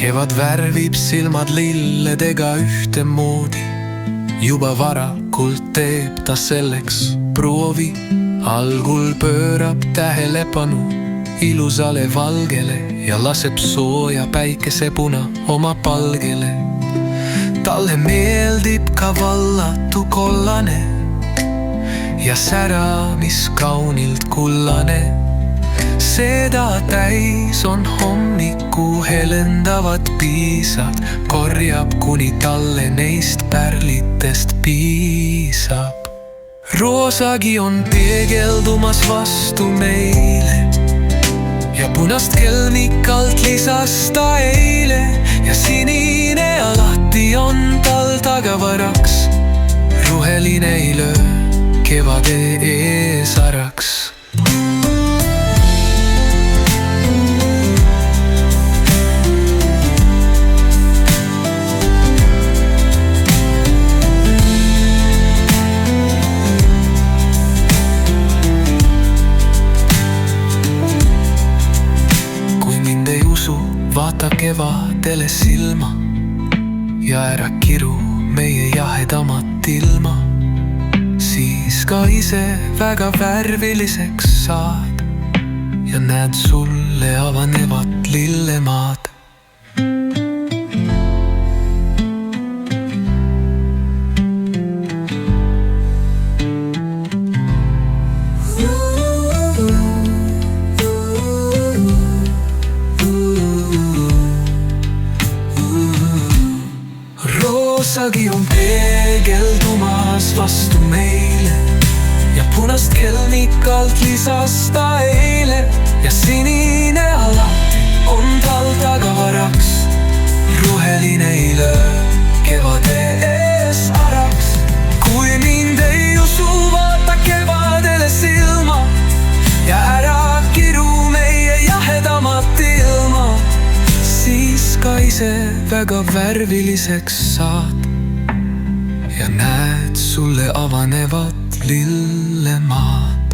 Kevad värvib silmad lilledega ühtemoodi. Juba varakult teeb ta selleks proovi. Algul pöörab tähelepanu ilusale valgele ja laseb sooja päikesepuna oma palgele. Talle meeldib ka vallatu kollane ja sära, mis kaunilt kullane. Seda täis on hommiku helendavad piisad, korjab kuni talle neist pärlitest piisab. Roosagi on peegeldumas vastu meile ja punast kelmikalt lisas ta eile. Ja sinine alati on tal tagavaraks, ruheline ei löö kevade eesaraks. Vaata kevadele silma ja ära kiru meie jahedamat ilma. Siis ka ise väga värviliseks saad ja näed sulle avanevat lillemaad. Roosagi on peegeldumas vastu meile ja punast kelmikalt lisas ta eile. Ja sinine alati on tal tagavaraks, ruheline ei löö kevade eesaraks. Kui mind ei usu, vaata kevadele silma ja ära kiru meie jahedamat ilma. Siis ka ise väga värviliseks saad ja näed sulle avanevat lillemaad.